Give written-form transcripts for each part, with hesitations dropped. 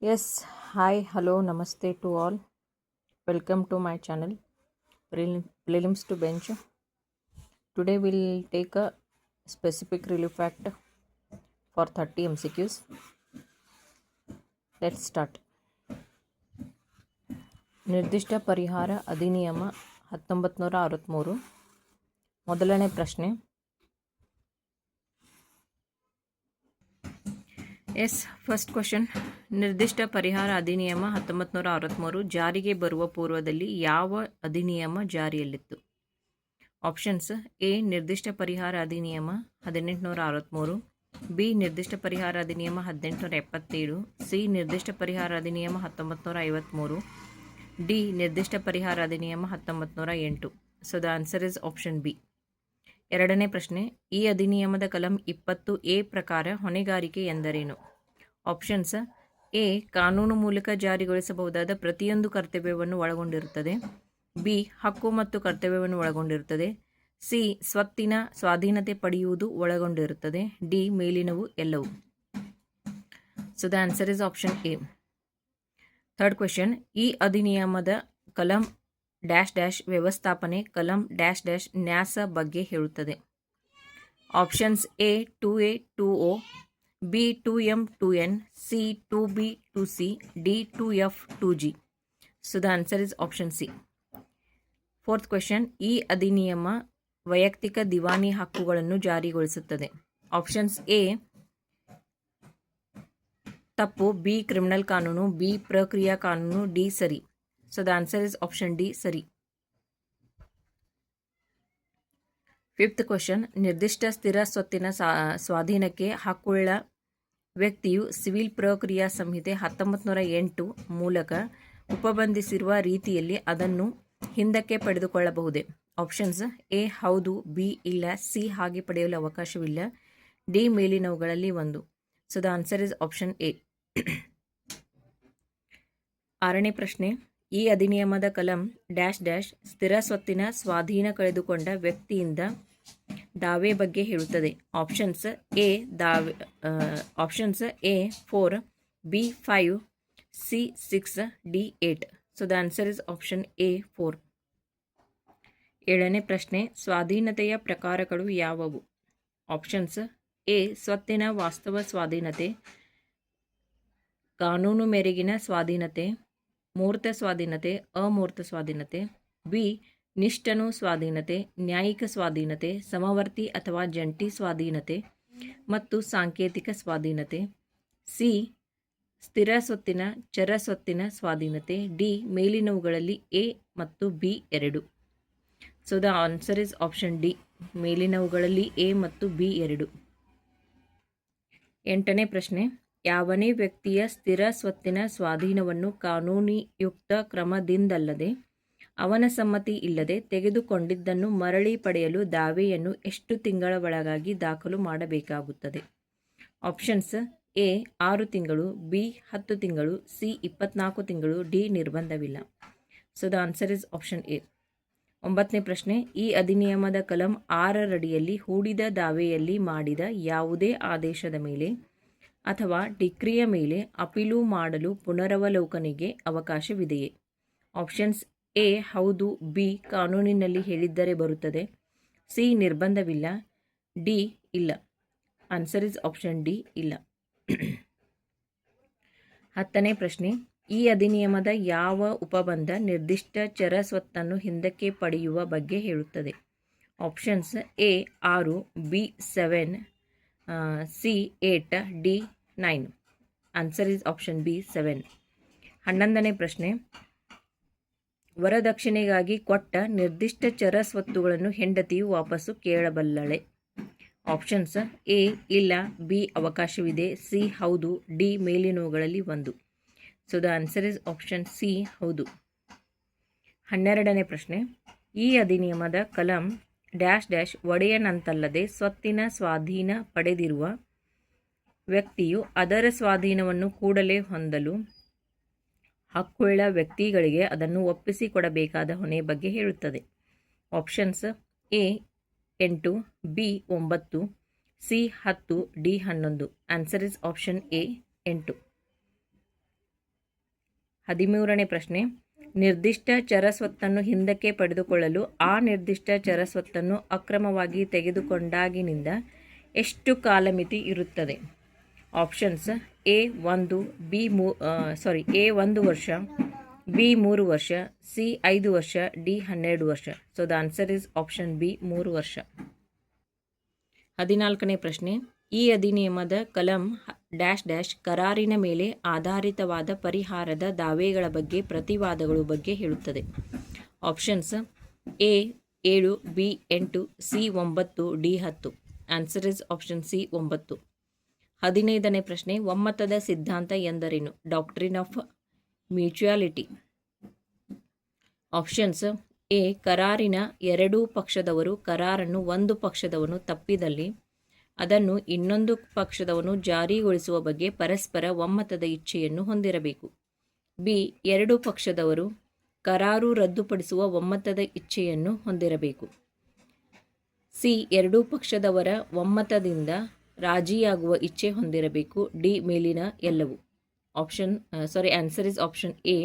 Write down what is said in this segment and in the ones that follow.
Yes, hi, hello, namaste to all. Welcome to my channel, Prelims to Bench. Today we'll take a specific relief fact for 30 MCQs. Let's start. ನಿರ್ದಿಷ್ಟ ಪರಿಹಾರ ಅಧಿನಿಯಮ 1963. ಮೊದಲನೇ ಪ್ರಶ್ನೆ. Yes, first question. ನಿರ್ದಿಷ್ಟ ಪರಿಹಾರ ಅಧಿನಿಯಮ 1963 ಜಾರಿಗೆ ಬರುವ ಪೂರ್ವದಲ್ಲಿ ಯಾವ ಅಧಿನಿಯಮ ಜಾರಿಯಲ್ಲಿತ್ತು? ಆಪ್ಷನ್ಸ್: ಎ ನಿರ್ದಿಷ್ಟ ಪರಿಹಾರ ಅಧಿನಿಯಮ 1863, ಬಿ ನಿರ್ದಿಷ್ಟ ಪರಿಹಾರ ಅಧಿನಿಯಮ 1877, ಸಿ ನಿರ್ದಿಷ್ಟ ಪರಿಹಾರ ಅಧಿನಿಯಮ 1953, ಡಿ ನಿರ್ದಿಷ್ಟ ಪರಿಹಾರ ಅಧಿನಿಯಮ 1908. So the answer is option B. ಎರಡನೇ ಪ್ರಶ್ನೆ. ಈ ಅಧಿನಿಯಮದ ಕಲಂ 20A ಪ್ರಕಾರ ಹೊಣೆಗಾರಿಕೆ ಎಂದರೇನು? ಆಪ್ಷನ್ಸ್: ಎ ಕಾನೂನು ಮೂಲಕ ಜಾರಿಗೊಳಿಸಬಹುದಾದ ಪ್ರತಿಯೊಂದು ಕರ್ತವ್ಯವನ್ನು ಒಳಗೊಂಡಿರುತ್ತದೆ, ಬಿ ಹಕ್ಕು ಮತ್ತು ಕರ್ತವ್ಯವನ್ನು ಒಳಗೊಂಡಿರುತ್ತದೆ, ಸಿ ಸ್ವತ್ತಿನ ಸ್ವಾಧೀನತೆ ಪಡೆಯುವುದು ಒಳಗೊಂಡಿರುತ್ತದೆ, ಡಿ ಮೇಲಿನವು ಎಲ್ಲವೂ. So the answer is option A. Third question. ಈ ಅಧಿನಿಯಮದ ಕಲಂ ಡ್ಯಾಶ್ ಡ್ಯಾಶ್ ವ್ಯವಸ್ಥಾಪನೆ, ಕಲಂ ಡ್ಯಾಶ್ ಡ್ಯಾಶ್ ನ್ಯಾಸ ಬಗ್ಗೆ ಹೇಳುತ್ತದೆ. Options: A 2A 2O, B 2M 2N, C 2B 2C, D 2F 2G. So the answer is option C. Fourth question. ಈ ಅಧಿನಿಯಮ ವೈಯಕ್ತಿಕ ದಿವಾನಿ ಹಕ್ಕುಗಳನ್ನು ಜಾರಿಗೊಳಿಸುತ್ತದೆ. ಆಪ್ಷನ್ಸ್: ಎ ತಪ್ಪು, ಬಿ ಕ್ರಿಮಿನಲ್ ಕಾನೂನು, ಬಿ ಪ್ರಕ್ರಿಯಾ ಕಾನೂನು, ಡಿ ಸರಿ. So the answer is option D ಸರಿ. Fifth question. ನಿರ್ದಿಷ್ಟ ಸ್ಥಿರ ಸ್ವತ್ತಿನ ಸ್ವಾಧೀನಕ್ಕೆ ಹಕ್ಕುಳ್ಳ ವ್ಯಕ್ತಿಯು ಸಿವಿಲ್ ಪ್ರಕ್ರಿಯಾ ಸಂಹಿತೆ 1908 ಮೂಲಕ ಉಪಬಂಧಿಸಿರುವ ರೀತಿಯಲ್ಲಿ ಅದನ್ನು ಹಿಂದಕ್ಕೆ ಪಡೆದುಕೊಳ್ಳಬಹುದೇ? ಆಪ್ಷನ್ಸ್: ಎ ಹೌದು, ಬಿ ಇಲ್ಲ, ಸಿ ಹಾಗೆ ಪಡೆಯಲು ಅವಕಾಶವಿಲ್ಲ, ಡಿ ಮೇಲಿನವುಗಳಲ್ಲಿ ಒಂದು. So the answer is option A. ಆರನೇ ಪ್ರಶ್ನೆ. ಈ ಅಧಿನಿಯಮದ ಕಲಂ ಡ್ಯಾಶ್ ಡ್ಯಾಶ್ ಸ್ಥಿರ ಸ್ವತ್ತಿನ ಸ್ವಾಧೀನ ಕಳೆದುಕೊಂಡ ವ್ಯಕ್ತಿಯಿಂದ ದಾವೆ ಬಗ್ಗೆ ಹೇಳುತ್ತದೆ. Options: A 4, B 5, C 6, D 8. So the answer is option A 4. ಏಳನೇ ಪ್ರಶ್ನೆ. ಸ್ವಾಧೀನತೆಯ ಪ್ರಕಾರಗಳು ಯಾವುವು? ಆಪ್ಷನ್ಸ್: ಎ ಸ್ವತ್ತಿನ ವಾಸ್ತವ ಸ್ವಾಧೀನತೆ, ಕಾನೂನು ಮೇರೆಗಿನ ಸ್ವಾಧೀನತೆ, ಮೂರ್ತ ಸ್ವಾಧೀನತೆ, ಅಮೂರ್ತ ಸ್ವಾಧೀನತೆ, ಬಿ ನಿಷ್ಠನು ಸ್ವಾಧೀನತೆ, ನ್ಯಾಯಿಕ ಸ್ವಾಧೀನತೆ, ಸಮವರ್ತಿ ಅಥವಾ ಜಂಟಿ ಸ್ವಾಧೀನತೆ ಮತ್ತು ಸಾಂಕೇತಿಕ ಸ್ವಾಧೀನತೆ, ಸಿ ಸ್ಥಿರ ಸ್ವತ್ತಿನ ಚರ ಸ್ವತ್ತಿನ ಸ್ವಾಧೀನತೆ, ಡಿ ಮೇಲಿನವುಗಳಲ್ಲಿ ಎ ಮತ್ತು ಬಿ ಎರಡು. So the answer is option D, ಮೇಲಿನವುಗಳಲ್ಲಿ ಎ ಮತ್ತು ಬಿ ಎರಡು. ಎಂಟನೇ ಪ್ರಶ್ನೆ. ಯಾವನೇ ವ್ಯಕ್ತಿಯ ಸ್ಥಿರ ಸ್ವತ್ತಿನ ಸ್ವಾಧೀನವನ್ನು ಕಾನೂನಿಯುಕ್ತ ಕ್ರಮದಿಂದಲ್ಲದೆ ಅವನ ಸಮ್ಮತಿ ಇಲ್ಲದೆ ತೆಗೆದುಕೊಂಡಿದ್ದನ್ನು ಮರಳಿ ಪಡೆಯಲು ದಾವೆಯನ್ನು ಎಷ್ಟು ತಿಂಗಳ ಒಳಗಾಗಿ ದಾಖಲು ಮಾಡಬೇಕಾಗುತ್ತದೆ? ಆಪ್ಷನ್ಸ್: ಎ 6 ತಿಂಗಳು, ಬಿ 10 ತಿಂಗಳು, ಸಿ 24 ತಿಂಗಳು, ಡಿ ನಿರ್ಬಂಧವಿಲ್ಲ. So the answer is option A. ಒಂಬತ್ತನೇ ಪ್ರಶ್ನೆ. ಈ ಅಧಿನಿಯಮದ ಕಲಂ 6ರಡಿಯಲ್ಲಿ ಹೂಡಿದ ದಾವೆಯಲ್ಲಿ ಮಾಡಿದ ಯಾವುದೇ ಆದೇಶದ ಮೇಲೆ ಅಥವಾ ಡಿಕ್ರಿಯ ಮೇಲೆ ಅಪೀಲು ಮಾಡಲು ಪುನರವಲೋಕನೆಗೆ ಅವಕಾಶವಿದೆಯೇ? ಆಪ್ಷನ್ಸ್: ಎ ಹೌದು, ಬಿ ಕಾನೂನಿನಲ್ಲಿ ಹೇಳಿದ್ದರೆ ಬರುತ್ತದೆ, ಸಿ ನಿರ್ಬಂಧವಿಲ್ಲ, ಡಿ ಇಲ್ಲ. ಆನ್ಸರ್ ಇಸ್ ಆಪ್ಷನ್ ಡಿ ಇಲ್ಲ. ಹತ್ತನೇ ಪ್ರಶ್ನೆ. ಈ ಅಧಿನಿಯಮದ ಯಾವ ಉಪಬಂಧ ನಿರ್ದಿಷ್ಟ ಚರ ಸ್ವತ್ತನ್ನು ಹಿಂದಕ್ಕೆ ಪಡೆಯುವ ಬಗ್ಗೆ ಹೇಳುತ್ತದೆ? Options: A 6, B 7, C 8, D 9. Answer is option B 7. 11ನೇ ಪ್ರಶ್ನೆ. ವರದಕ್ಷಿಣೆಗಾಗಿ ಕೊಟ್ಟ ನಿರ್ದಿಷ್ಟ ಚರ ಸ್ವತ್ತುಗಳನ್ನು ಹೆಂಡತಿಯು ವಾಪಸ್ಸು ಕೇಳಬಲ್ಲಳೆ? ಆಪ್ಷನ್ಸ್: ಎ ಇಲ್ಲ, ಬಿ ಅವಕಾಶವಿದೆ, ಸಿ ಹೌದು, ಡಿ ಮೇಲಿನವುಗಳಲ್ಲಿ ಒಂದು. So the answer is option C ಹೌದು. 12ನೇ ಪ್ರಶ್ನೆ. ಈ ಅಧಿನಿಯಮದ ಕಲಂ ಡ್ಯಾಶ್ ಡ್ಯಾಶ್ ಒಡೆಯನಂತಲ್ಲದೆ ಸ್ವತ್ತಿನ ಸ್ವಾಧೀನ ಪಡೆದಿರುವ ವ್ಯಕ್ತಿಯು ಅದರ ಸ್ವಾಧೀನವನ್ನು ಕೂಡಲೇ ಹೊಂದಲು ಹಕ್ಕುಳ್ಳ ವ್ಯಕ್ತಿಗಳಿಗೆ ಅದನ್ನು ಒಪ್ಪಿಸಿಕೊಡಬೇಕಾದ ಹೊಣೆ ಬಗ್ಗೆ ಹೇಳುತ್ತದೆ. Options: A 8, B 9, C 10, D 11. Answer is option A 8. 13ನೇ ಪ್ರಶ್ನೆ, ನಿರ್ದಿಷ್ಟ ಚರಸ್ವತ್ತನ್ನು ಹಿಂದಕ್ಕೆ ಪಡೆದುಕೊಳ್ಳಲು ಆ ನಿರ್ದಿಷ್ಟ ಚರಸ್ವತ್ತನ್ನು ಅಕ್ರಮವಾಗಿ ತೆಗೆದುಕೊಂಡಾಗಿನಿಂದ ಎಷ್ಟು ಕಾಲಮಿತಿ ಇರುತ್ತದೆ? ಆಪ್ಷನ್ಸ್ ಎ 1 ವರ್ಷ, ಬಿ 3 ವರ್ಷ, ಸಿ 5 ವರ್ಷ, ಡಿ 12 ವರ್ಷ. So the answer is option B 3 ವರ್ಷ. 14ನೇ ಪ್ರಶ್ನೆ, ಈ ಅಧಿನಿಯಮದ ಕಲಂ ಡ್ಯಾಶ್ ಕರಾರಿನ ಮೇಲೆ ಆಧಾರಿತವಾದ ಪರಿಹಾರದ ದಾವೆಗಳ ಬಗ್ಗೆ ಪ್ರತಿವಾದಗಳು ಬಗ್ಗೆ ಹೇಳುತ್ತದೆ. Options A 7, B 8, C 9, D 10. Answer is option C 9. 15ನೇ ಪ್ರಶ್ನೆ, ಒಮ್ಮತದ ಸಿದ್ಧಾಂತ ಎಂದರೇನು? Doctrine of mutuality. Options A ಕರಾರಿನ ಎರಡೂ ಪಕ್ಷದವರು ಕರಾರನ್ನು ಒಂದು ಪಕ್ಷದವನು ತಪ್ಪಿದಲ್ಲಿ ಅದನ್ನು ಇನ್ನೊಂದು ಪಕ್ಷದವನು ಜಾರಿಗೊಳಿಸುವ ಬಗ್ಗೆ ಪರಸ್ಪರ ಒಮ್ಮತದ ಇಚ್ಛೆಯನ್ನು ಹೊಂದಿರಬೇಕು. ಬಿ ಎರಡೂ ಪಕ್ಷದವರು ಕರಾರು ರದ್ದುಪಡಿಸುವ ಒಮ್ಮತದ ಇಚ್ಛೆಯನ್ನು ಹೊಂದಿರಬೇಕು. ಸಿ ಎರಡೂ ಪಕ್ಷದವರ ಒಮ್ಮತದಿಂದ ರಾಜಿಯಾಗುವ ಇಚ್ಛೆ ಹೊಂದಿರಬೇಕು. ಡಿ ಮೇಲಿನ ಎಲ್ಲವೂ. Answer is option A.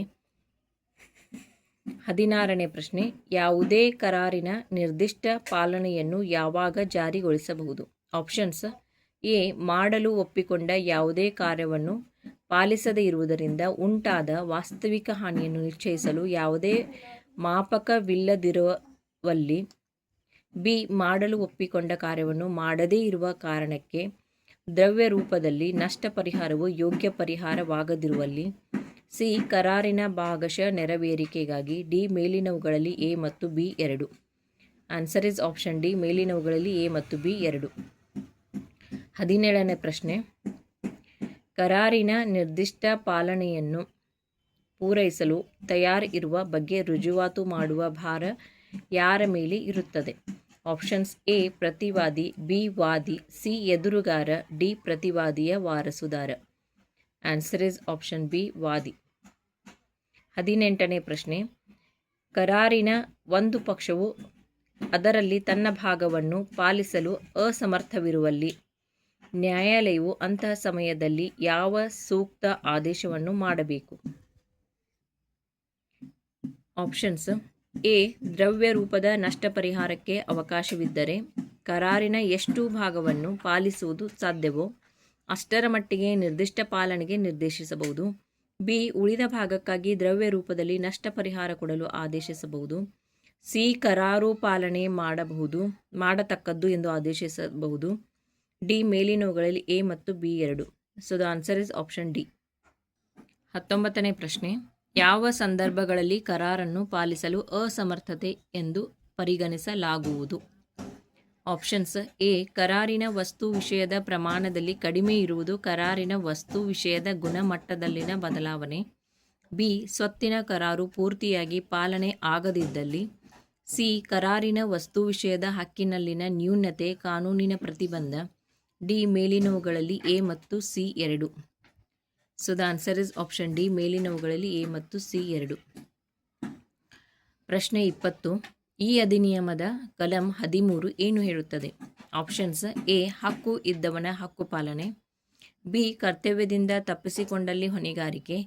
16ನೇ ಪ್ರಶ್ನೆ, ಯಾವುದೇ ಕರಾರಿನ ನಿರ್ದಿಷ್ಟ ಪಾಲನೆಯನ್ನು ಯಾವಾಗ ಜಾರಿಗೊಳಿಸಬಹುದು? ಆಪ್ಷನ್ಸ್ ಎ ಮಾಡಲು ಒಪ್ಪಿಕೊಂಡ ಯಾವುದೇ ಕಾರ್ಯವನ್ನು ಪಾಲಿಸದೇ ಇರುವುದರಿಂದ ಉಂಟಾದ ವಾಸ್ತವಿಕ ಹಾನಿಯನ್ನು ನಿಶ್ಚಯಿಸಲು ಯಾವುದೇ ಮಾಪಕವಿಲ್ಲದಿರುವಲ್ಲಿ. ಬಿ ಮಾಡಲು ಒಪ್ಪಿಕೊಂಡ ಕಾರ್ಯವನ್ನು ಮಾಡದೇ ಇರುವ ಕಾರಣಕ್ಕೆ ದ್ರವ್ಯ ರೂಪದಲ್ಲಿ ನಷ್ಟ ಪರಿಹಾರವು ಯೋಗ್ಯ ಪರಿಹಾರವಾಗದಿರುವಲ್ಲಿ. ಸಿ ಕರಾರಿನ ಭಾಗಶಃ ನೆರವೇರಿಕೆಗಾಗಿ. ಡಿ ಮೇಲಿನವುಗಳಲ್ಲಿ ಎ ಮತ್ತು B 2. Answer is option D ಮೇಲಿನವುಗಳಲ್ಲಿ ಎ ಮತ್ತು ಬಿ 2. 17ನೇ ಪ್ರಶ್ನೆ, ಕರಾರಿನ ನಿರ್ದಿಷ್ಟ ಪಾಲನೆಯನ್ನು ಪೂರೈಸಲು ತಯಾರಿರುವ ಬಗ್ಗೆ ರುಜುವಾತು ಮಾಡುವ ಭಾರ ಯಾರ ಮೇಲೆ ಇರುತ್ತದೆ? ಆಪ್ಷನ್ಸ್ ಎ ಪ್ರತಿವಾದಿ, ಬಿ ವಾದಿ, ಸಿ ಎದುರುಗಾರ, ಡಿ ಪ್ರತಿವಾದಿಯ ವಾರಸುದಾರ. ಆನ್ಸರ್ ಇಸ್ ಆಪ್ಷನ್ ಬಿ ವಾದಿ. 18ನೇ ಪ್ರಶ್ನೆ, ಕರಾರಿನ ಒಂದು ಪಕ್ಷವು ಅದರಲ್ಲಿ ತನ್ನ ಭಾಗವನ್ನು ಪಾಲಿಸಲು ಅಸಮರ್ಥವಿರುವಲ್ಲಿ ನ್ಯಾಯಾಲಯವು ಅಂತಹ ಸಮಯದಲ್ಲಿ ಯಾವ ಸೂಕ್ತ ಆದೇಶವನ್ನು ಮಾಡಬೇಕು? ಆಪ್ಷನ್ಸ್ ಎ ದ್ರವ್ಯ ರೂಪದ ನಷ್ಟ ಪರಿಹಾರಕ್ಕೆ ಅವಕಾಶವಿದ್ದರೆ ಕರಾರಿನ ಎಷ್ಟು ಭಾಗವನ್ನು ಪಾಲಿಸುವುದು ಸಾಧ್ಯವೋ ಅಷ್ಟರ ಮಟ್ಟಿಗೆ ನಿರ್ದಿಷ್ಟ ಪಾಲನೆಗೆ ನಿರ್ದೇಶಿಸಬಹುದು. ಬಿ ಉಳಿದ ಭಾಗಕ್ಕಾಗಿ ದ್ರವ್ಯ ರೂಪದಲ್ಲಿ ನಷ್ಟ ಪರಿಹಾರ ಕೊಡಲು ಆದೇಶಿಸಬಹುದು. ಸಿ ಕರಾರು ಪಾಲನೆ ಮಾಡತಕ್ಕದ್ದು ಎಂದು ಆದೇಶಿಸಬಹುದು. ಡಿ ಮೇಲಿನವುಗಳಲ್ಲಿ ಎ ಮತ್ತು B 2. So the answer is option D. 19ನೇ ಪ್ರಶ್ನೆ, ಯಾವ ಸಂದರ್ಭಗಳಲ್ಲಿ ಕರಾರನ್ನು ಪಾಲಿಸಲು ಅಸಮರ್ಥತೆ ಎಂದು ಪರಿಗಣಿಸಲಾಗುವುದು? ಆಪ್ಷನ್ಸ್ ಎ ಕರಾರಿನ ವಸ್ತು ವಿಷಯದ ಪ್ರಮಾಣದಲ್ಲಿ ಕಡಿಮೆ ಇರುವುದು ಕರಾರಿನ ವಸ್ತು ವಿಷಯದ ಗುಣಮಟ್ಟದಲ್ಲಿನ ಬದಲಾವಣೆ. ಬಿ ಸ್ವತ್ತಿನ ಕರಾರು ಪೂರ್ತಿಯಾಗಿ ಪಾಲನೆ ಆಗದಿದ್ದಲ್ಲಿ. ಸಿ ಕರಾರಿನ ವಸ್ತು ವಿಷಯದ ಹಕ್ಕಿನಲ್ಲಿನ ನ್ಯೂನತೆ ಕಾನೂನಿನ ಪ್ರತಿಬಂಧ. ಡಿ ಮೇಲಿನವುಗಳಲ್ಲಿ ಎ ಮತ್ತು C 2. So the answer is option D ಮೇಲಿನವುಗಳಲ್ಲಿ ಎ ಮತ್ತು ಸಿ 2. ಪ್ರಶ್ನೆ 20, ಈ ಅಧಿನಿಯಮದ ಕಲಂ 13 ಏನು ಹೇಳುತ್ತದೆ? ಆಪ್ಷನ್ಸ್ ಎ ಹಕ್ಕು ಇದ್ದವನ ಹಕ್ಕು ಪಾಲನೆ. ಬಿ ಕರ್ತವ್ಯದಿಂದ ತಪ್ಪಿಸಿಕೊಂಡಲ್ಲಿ ಹೊಣೆಗಾರಿಕೆ.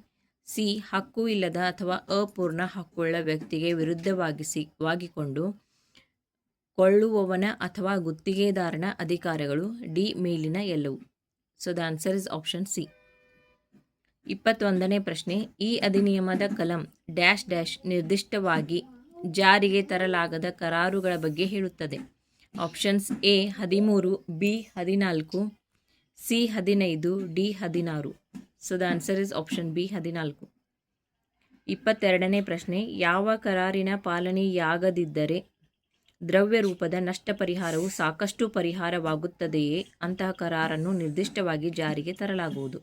ಸಿ ಹಕ್ಕು ಇಲ್ಲದ ಅಥವಾ ಅಪೂರ್ಣ ಹಕ್ಕುಳ್ಳ ವ್ಯಕ್ತಿಗೆ ವಿರುದ್ಧವಾಗಿಕೊಂಡು ಕೊಳ್ಳುವವನ ಅಥವಾ ಗುತ್ತಿಗೆದಾರನ ಅಧಿಕಾರಗಳು. ಡಿ ಮೇಲಿನ ಎಲ್ಲವೂ. So the answer is option C. 21ನೇ ಪ್ರಶ್ನೆ, ಈ ಅಧಿನಿಯಮದ ಕಲಂ ಡ್ಯಾಶ್ ನಿರ್ದಿಷ್ಟವಾಗಿ ಜಾರಿಗೆ ತರಲಾಗದ ಕರಾರುಗಳ ಬಗ್ಗೆ ಹೇಳುತ್ತದೆ. Options A 13, B 14, C 15, D 16. So the answer is option B 14. 22ನೇ ಪ್ರಶ್ನೆ, ಯಾವ ಕರಾರಿನ ಪಾಲನೆಯಾಗದಿದ್ದರೆ ದ್ರವ್ಯ ರೂಪದ ನಷ್ಟ ಪರಿಹಾರವು ಸಾಕಷ್ಟು ಪರಿಹಾರವಾಗುತ್ತದೆಯೇ ಅಂತಹ ಕರಾರನ್ನು ನಿರ್ದಿಷ್ಟವಾಗಿ ಜಾರಿಗೆ ತರಲಾಗುವುದು?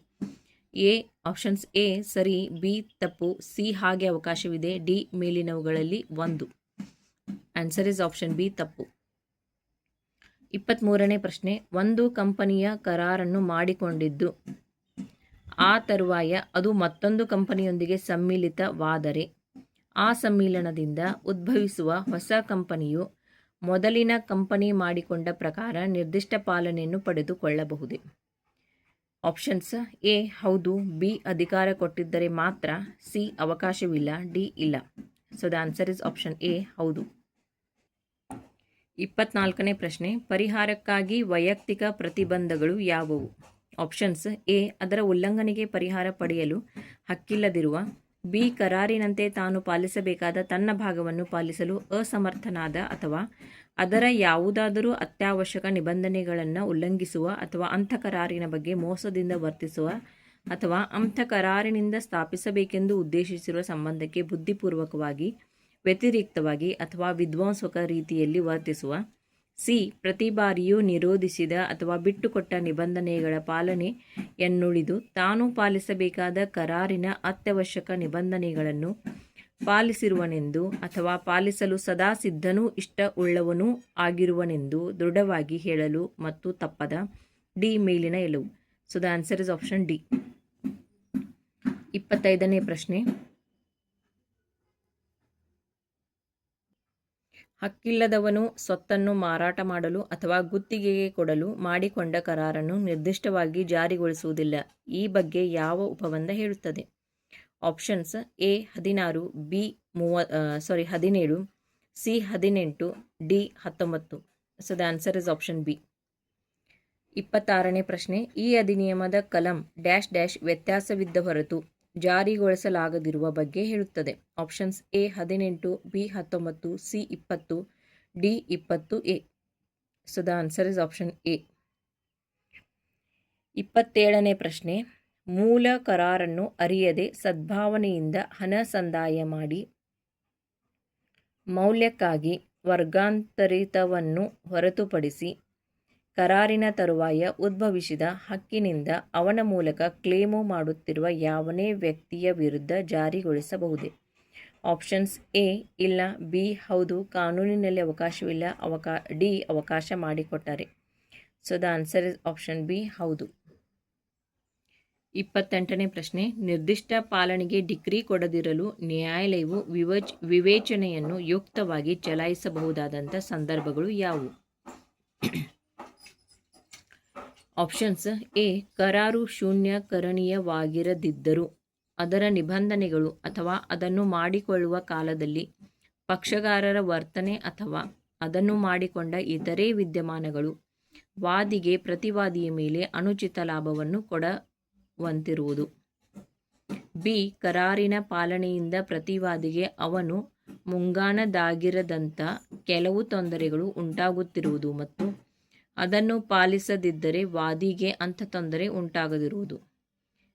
ಎ ಆಪ್ಷನ್ಸ್ ಎ ಸರಿ, ಬಿ ತಪ್ಪು, ಸಿ ಹಾಗೆ ಅವಕಾಶವಿದೆ, ಡಿ ಮೇಲಿನವುಗಳಲ್ಲಿ 1. ಆನ್ಸರ್ ಇಸ್ ಆಪ್ಷನ್ ಬಿ ತಪ್ಪು. 23ನೇ ಪ್ರಶ್ನೆ, ಒಂದು ಕಂಪನಿಯ ಕರಾರನ್ನು ಮಾಡಿಕೊಂಡಿದ್ದು ಆ ತರುವಾಯ ಅದು ಮತ್ತೊಂದು ಕಂಪನಿಯೊಂದಿಗೆ ಸಮ್ಮಿಲಿತವಾದರೆ ಆ ಸಮ್ಮಿಲನದಿಂದ ಉದ್ಭವಿಸುವ ಹೊಸ ಕಂಪನಿಯು ಮೊದಲಿನ ಕಂಪನಿ ಮಾಡಿಕೊಂಡ ಪ್ರಕಾರ ನಿರ್ದಿಷ್ಟ ಪಾಲನೆಯನ್ನು ಪಡೆದುಕೊಳ್ಳಬಹುದೇ? ಆಪ್ಷನ್ಸ್ ಎ ಹೌದು, ಬಿ ಅಧಿಕಾರ ಕೊಟ್ಟಿದ್ದರೆ ಮಾತ್ರ, ಸಿ ಅವಕಾಶವಿಲ್ಲ, ಡಿ ಇಲ್ಲ. So the answer is option A ಹೌದು. 24ನೇ ಪ್ರಶ್ನೆ, ಪರಿಹಾರಕ್ಕಾಗಿ ವೈಯಕ್ತಿಕ ಪ್ರತಿಬಂಧಗಳು ಯಾವುವು? ಆಪ್ಷನ್ಸ್ ಎ ಅದರ ಉಲ್ಲಂಘನೆಗೆ ಪರಿಹಾರ ಪಡೆಯಲು ಹಕ್ಕಿಲ್ಲದಿರುವ, ಬಿ ಕರಾರಿನಂತೆ ತಾನು ಪಾಲಿಸಬೇಕಾದ ತನ್ನ ಭಾಗವನ್ನು ಪಾಲಿಸಲು ಅಸಮರ್ಥನಾದ ಅಥವಾ ಅದರ ಯಾವುದಾದರೂ ಅತ್ಯವಶ್ಯಕ ನಿಬಂಧನೆಗಳನ್ನು ಉಲ್ಲಂಘಿಸುವ ಅಥವಾ ಅಂಥ ಕರಾರಿನ ಬಗ್ಗೆ ಮೋಸದಿಂದ ವರ್ತಿಸುವ ಅಥವಾ ಅಂಥ ಕರಾರಿನಿಂದ ಸ್ಥಾಪಿಸಬೇಕೆಂದು ಉದ್ದೇಶಿಸಿರುವ ಸಂಬಂಧಕ್ಕೆ ಬುದ್ಧಿಪೂರ್ವಕವಾಗಿ, ವ್ಯತಿರಿಕ್ತವಾಗಿ ಅಥವಾ ವಿಧ್ವಂಸಕ ರೀತಿಯಲ್ಲಿ ವರ್ತಿಸುವ, ಸಿ ಪ್ರತಿ ಬಾರಿಯೂ ನಿರೋಧಿಸಿದ ಅಥವಾ ಬಿಟ್ಟುಕೊಟ್ಟ ನಿಬಂಧನೆಗಳ ಪಾಲನೆಯನ್ನುಳಿದು ತಾನು ಪಾಲಿಸಬೇಕಾದ ಕರಾರಿನ ಅತ್ಯವಶ್ಯಕ ನಿಬಂಧನೆಗಳನ್ನು ಪಾಲಿಸಿರುವನೆಂದು ಅಥವಾ ಪಾಲಿಸಲು ಸದಾ ಸಿದ್ಧನೂ ಇಷ್ಟ ಉಳ್ಳವನೂ ಆಗಿರುವನೆಂದು ದೃಢವಾಗಿ ಹೇಳಲು ಮತ್ತು ತಪ್ಪದ, ಡಿ ಮೇಲಿನ ಎಲ್ಲವು. So the answer is option D. 25ನೇ ಪ್ರಶ್ನೆ, ಹಕ್ಕಿಲ್ಲದವನು ಸ್ವತ್ತನ್ನು ಮಾರಾಟ ಮಾಡಲು ಅಥವಾ ಗುತ್ತಿಗೆಗೆ ಕೊಡಲು ಮಾಡಿಕೊಂಡ ಕರಾರನ್ನು ನಿರ್ದಿಷ್ಟವಾಗಿ ಜಾರಿಗೊಳಿಸುವುದಿಲ್ಲ. ಈ ಬಗ್ಗೆ ಯಾವ ಉಪಬಂಧ ಹೇಳುತ್ತದೆ? Options A 16, B 17, C 18, D 19. So the answer is option B. 26ನೇ ಪ್ರಶ್ನೆ, ಈ ಅಧಿನಿಯಮದ ಕಲಂ ಡ್ಯಾಶ್ ಡ್ಯಾಶ್ ವ್ಯತ್ಯಾಸವಿದ್ದ ಹೊರತು ಜಾರಿಗೊಳಿಸಲಾಗದಿರುವ ಬಗ್ಗೆ ಹೇಳುತ್ತದೆ. Options A 18, B 19, C 20, D 20 A. So the answer is option A. 27ನೇ ಪ್ರಶ್ನೆ, ಮೂಲ ಕರಾರನ್ನು ಅರಿಯದೆ ಸದ್ಭಾವನೆಯಿಂದ ಹಣ ಸಂದಾಯ ಮಾಡಿ ಮೌಲ್ಯಕ್ಕಾಗಿ ವರ್ಗಾಂತರಿತವನ್ನು ಹೊರತುಪಡಿಸಿ ಕರಾರಿನ ತರುವಾಯ ಉದ್ಭವಿಸಿದ ಹಕ್ಕಿನಿಂದ ಅವನ ಮೂಲಕ ಕ್ಲೇಮು ಮಾಡುತ್ತಿರುವ ಯಾವನೇ ವ್ಯಕ್ತಿಯ ವಿರುದ್ಧ ಜಾರಿಗೊಳಿಸಬಹುದೇ? ಆಪ್ಷನ್ಸ್ ಎ ಇಲ್ಲ, ಬಿ ಹೌದು, ಕಾನೂನಿನಲ್ಲಿ ಅವಕಾಶವಿಲ್ಲ, ಡಿ ಅವಕಾಶ ಮಾಡಿಕೊಟ್ಟರೆ. So the answer is option B ಹೌದು. 28ನೇ ಪ್ರಶ್ನೆ, ನಿರ್ದಿಷ್ಟ ಪಾಲನೆಗೆ ಡಿಕ್ರಿ ಕೊಡದಿರಲು ನ್ಯಾಯಾಲಯವು ವಿವೇಚನೆಯನ್ನು ಯುಕ್ತವಾಗಿ ಚಲಾಯಿಸಬಹುದಾದಂಥ ಸಂದರ್ಭಗಳು ಯಾವುವು? ಆಪ್ಷನ್ಸ್ ಎ ಕರಾರು ಶೂನ್ಯಕರಣೀಯವಾಗಿರದಿದ್ದರೂ ಅದರ ನಿಬಂಧನೆಗಳು ಅಥವಾ ಅದನ್ನು ಮಾಡಿಕೊಳ್ಳುವ ಕಾಲದಲ್ಲಿ ಪಕ್ಷಗಾರರ ವರ್ತನೆ ಅಥವಾ ಅದನ್ನು ಮಾಡಿಕೊಂಡ ಇತರೆ ವಿದ್ಯಮಾನಗಳು ವಾದಿಗೆ ಪ್ರತಿವಾದಿಯ ಮೇಲೆ ಅನುಚಿತ ಲಾಭವನ್ನು ಕೊಡುವಂತಿರುವುದು. ಬಿ ಕರಾರಿನ ಪಾಲನೆಯಿಂದ ಪ್ರತಿವಾದಿಗೆ ಅವನು ಮುಂಗಾಣದಾಗಿರದಂಥ ಕೆಲವು ತೊಂದರೆಗಳು ಉಂಟಾಗುತ್ತಿರುವುದು ಮತ್ತು ಅದನ್ನು ಪಾಲಿಸದಿದ್ದರೆ ವಾದಿಗೆ ಅಂಥ ತೊಂದರೆ ಉಂಟಾಗದಿರುವುದು.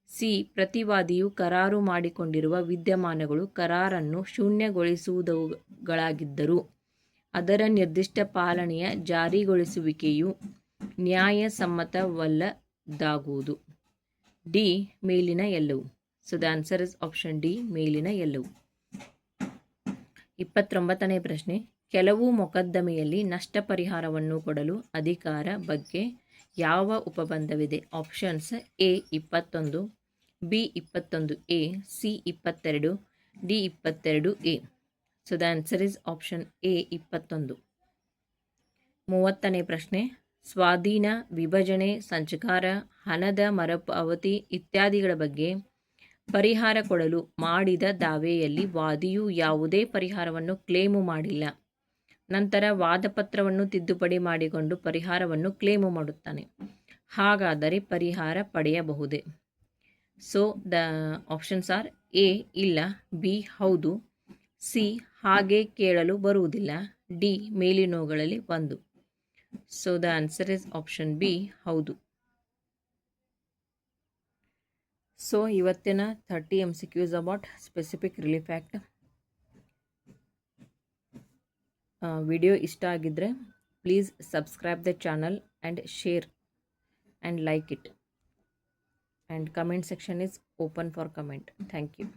ಸಿ ಪ್ರತಿವಾದಿಯು ಕರಾರು ಮಾಡಿಕೊಂಡಿರುವ ವಿದ್ಯಮಾನಗಳು ಕರಾರನ್ನು ಶೂನ್ಯಗೊಳಿಸುವುದುಗಳಾಗಿದ್ದರೂ ಅದರ ನಿರ್ದಿಷ್ಟ ಪಾಲನೆಯ ಜಾರಿಗೊಳಿಸುವಿಕೆಯು ನ್ಯಾಯಸಮ್ಮತವಲ್ಲದಾಗುವುದು. ಡಿ ಮೇಲಿನ ಎಲ್ಲವು. So the answer is option D ಮೇಲಿನ ಎಲ್ಲವು. 29ನೇ ಪ್ರಶ್ನೆ, ಕೆಲವು ಮೊಕದ್ದಮೆಯಲ್ಲಿ ನಷ್ಟ ಪರಿಹಾರವನ್ನು ಕೊಡಲು ಅಧಿಕಾರ ಬಗ್ಗೆ ಯಾವ ಉಪಬಂಧವಿದೆ? Options A 21, B 21 A, C 22, D 22 A. So the answer is option A 21. 30ನೇ ಪ್ರಶ್ನೆ, ಸ್ವಾಧೀನ, ವಿಭಜನೆ, ಸಂಚಕಾರ, ಹಣದ ಮರುಪಾವತಿ ಇತ್ಯಾದಿಗಳ ಬಗ್ಗೆ ಪರಿಹಾರ ಕೊಡಲು ಮಾಡಿದ ದಾವೆಯಲ್ಲಿ ವಾದಿಯು ಯಾವುದೇ ಪರಿಹಾರವನ್ನು ಕ್ಲೇಮು ಮಾಡಿಲ್ಲ. ನಂತರ ವಾದಪತ್ರವನ್ನು ತಿದ್ದುಪಡಿ ಮಾಡಿಕೊಂಡು ಪರಿಹಾರವನ್ನು ಕ್ಲೇಮು ಮಾಡುತ್ತಾನೆ. ಹಾಗಾದರೆ ಪರಿಹಾರ ಪಡೆಯಬಹುದೇ? So the options are A ಇಲ್ಲ, ಬಿ ಹೌದು, ಸಿ ಹಾಗೆ ಕೇಳಲು ಬರುವುದಿಲ್ಲ, ಡಿ ಮೇಲಿನವುಗಳಲ್ಲಿ ಒಂದು. So the answer is option B ಹೌದು. ಸೊ ಇವತ್ತಿನ 30 MCQs about specific relief act. Video ಇಷ್ಟ ಆಗಿದ್ದರೆ please subscribe the channel and share and like it. And comment section is open for comment. Thank you.